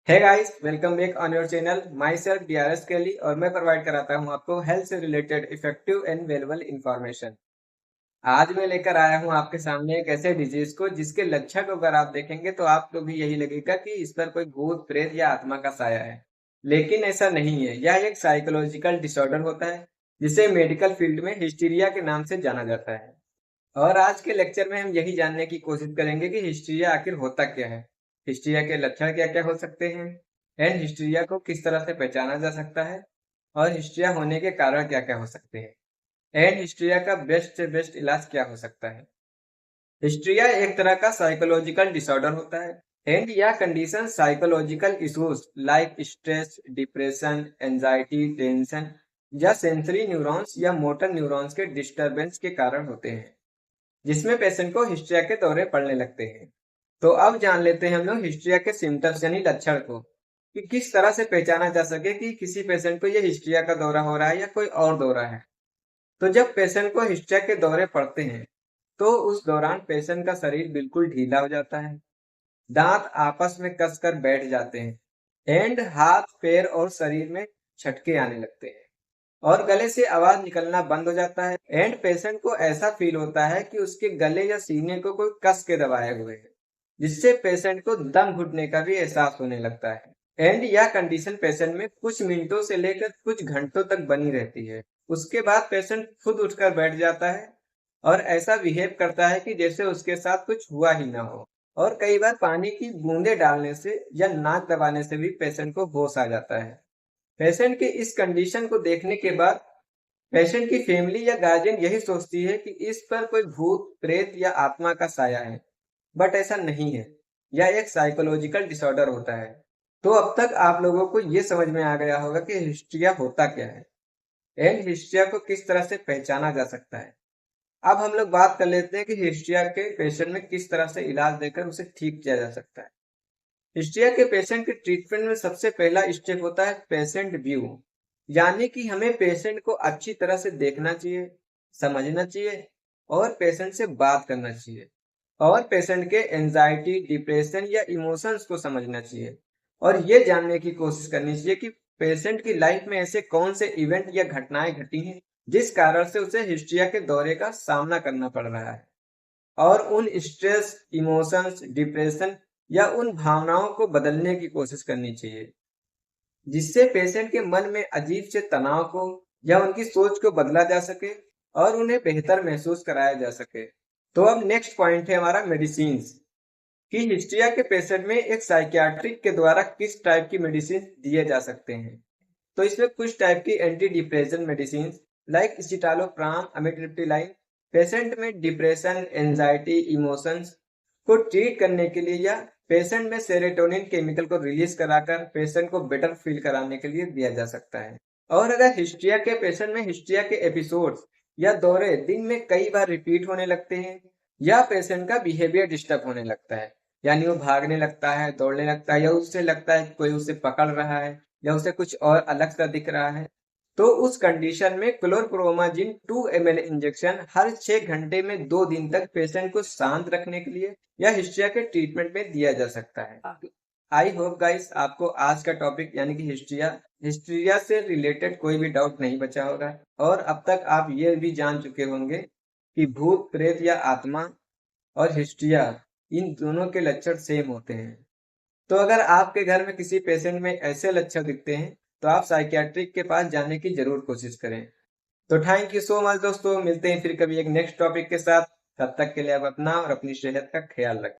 Hey guys, welcome back on your channel. Myself DRS Kelly और मैं provide कराता हूं आपको हेल्थ से रिलेटेड इफेक्टिव एंड वेलेबल इंफॉर्मेशन। आज मैं लेकर आया हूं आपके सामने एक ऐसे डिजीज को जिसके लक्षण को अगर आप देखेंगे तो आपको भी यही लगेगा कि इस पर कोई भूत प्रेत या आत्मा का साया है। लेकिन ऐसा नहीं है, यह एक साइकोलॉजिकल डिसऑर्डर होता है जिसे मेडिकल फील्ड में हिस्टीरिया के नाम से जाना जाता है। और आज के लेक्चर में हम यही जानने की कोशिश करेंगे कि हिस्टीरिया आखिर होता क्या है, हिस्टीरिया के लक्षण क्या क्या हो सकते हैं, एंड हिस्टीरिया को किस तरह से पहचाना जा सकता है, और हिस्टीरिया होने के कारण क्या क्या हो सकते हैं, एंड हिस्टीरिया का बेस्ट से बेस्ट इलाज क्या हो सकता है। हिस्टीरिया एक तरह का साइकोलॉजिकल डिसऑर्डर होता है, एंड यह condition psychological issues like stress, depression, anxiety, tension या सेंसरी न्यूरॉन्स या मोटर न्यूरॉन्स के डिस्टरबेंस के कारण होते हैं, जिसमें पेशेंट को हिस्ट्रिया के दौरे पड़ने लगते हैं। तो अब जान लेते हैं हम लोग हिस्ट्रिया के सिम्टम्स यानी लक्षण को, कि किस तरह से पहचाना जा सके कि किसी पेशेंट को ये हिस्ट्रिया का दौरा हो रहा है या कोई और दौरा है। तो जब पेशेंट को हिस्ट्रिया के दौरे पड़ते हैं तो उस दौरान पेशेंट का शरीर बिल्कुल ढीला हो जाता है, दांत आपस में कसकर बैठ जाते हैं, एंड हाथ, पैर और शरीर में झटके आने लगते हैं, और गले से आवाज निकलना बंद हो जाता है, एंड पेशेंट को ऐसा फील होता है कि उसके गले या सीने को कोई कस के दबाए हुए है, जिससे पेशेंट को दम घुटने का भी एहसास होने लगता है। एंड यह कंडीशन पेशेंट में कुछ मिनटों से लेकर कुछ घंटों तक बनी रहती है। उसके बाद पेशेंट खुद उठकर बैठ जाता है और ऐसा बिहेव करता है कि जैसे उसके साथ कुछ हुआ ही ना हो। और कई बार पानी की बूंदें डालने से या नाक दबाने से भी पेशेंट को होश आ जाता है। पेशेंट के इस कंडीशन को देखने के बाद पेशेंट की फैमिली या गार्जियन यही सोचती है कि इस पर कोई भूत, प्रेत या आत्मा का साया है, बट ऐसा नहीं है। यह एक साइकोलॉजिकल डिसऑर्डर होता है। तो अब तक आप लोगों को ये समझ में आ गया होगा कि हिस्ट्रिया होता क्या है एंड हिस्ट्रिया को किस तरह से पहचाना जा सकता है। अब हम लोग बात कर लेते हैं कि हिस्ट्रिया के पेशेंट में किस तरह से इलाज देकर उसे ठीक किया जा सकता है। हिस्ट्रिया के पेशेंट के ट्रीटमेंट में सबसे पहला स्टेप होता है पेशेंट व्यू, यानी कि हमें पेशेंट को अच्छी तरह से देखना चाहिए, समझना चाहिए और पेशेंट से बात करना चाहिए, और पेशेंट के एंजाइटी, डिप्रेशन या इमोशंस को समझना चाहिए, और ये जानने की कोशिश करनी चाहिए कि पेशेंट की लाइफ में ऐसे कौन से इवेंट या घटनाएं घटी हैं जिस कारण से उसे हिस्ट्रिया के दौरे का सामना करना पड़ रहा है, और उन स्ट्रेस, इमोशंस, डिप्रेशन या उन भावनाओं को बदलने की कोशिश करनी चाहिए, जिससे पेशेंट के मन में अजीब से तनाव को या उनकी सोच को बदला जा सके और उन्हें बेहतर महसूस कराया जा सके। तो अब नेक्स्ट पॉइंट है हमारा मेडिसिन, कि हिस्ट्रिया के पेशेंट में एक साइकियाट्रिक के द्वारा किस टाइप की मेडिसिन दिए जा सकते हैं। तो इसमें कुछ टाइप की anti depression medicine like citalopram, amitriptyline patient में डिप्रेशन, एंजाइटी, इमोशंस को ट्रीट करने के लिए या पेशेंट में सेरोटोनिन केमिकल को रिलीज कराकर पेशेंट को बेटर फील कराने के लिए दिया जा सकता है। और अगर हिस्ट्रिया के पेशेंट में हिस्ट्रिया के एपिसोड्स या दौरे दिन में कई बार रिपीट होने लगते हैं, या पेशेंट का बिहेवियर डिस्टर्ब होने लगता है, यानी वो भागने लगता है, दौड़ने लगता है, या उससे लगता है कि कोई उसे पकड़ रहा है या उसे कुछ और अलग सा दिख रहा है, तो उस कंडीशन में क्लोरप्रोमाजिन 2 ml इंजेक्शन हर 6 घंटे में 2 दिन तक पेशेंट को शांत रखने के लिए या हिस्ट्रिया के ट्रीटमेंट में दिया जा सकता है। आई होप गाइस आपको आज का टॉपिक यानी कि हिस्ट्रिया से रिलेटेड कोई भी डाउट नहीं बचा होगा, और अब तक आप ये भी जान चुके होंगे कि भूत, प्रेत या आत्मा और हिस्ट्रिया इन दोनों के लक्षण सेम होते हैं। तो अगर आपके घर में किसी पेशेंट में ऐसे लक्षण दिखते हैं तो आप साइकियाट्रिक के पास जाने की जरूर कोशिश करें। तो थैंक यू सो मच दोस्तों, मिलते हैं फिर कभी एक नेक्स्ट टॉपिक के साथ। तब तक के लिए आप अपना और अपनी सेहत का ख्याल रखें।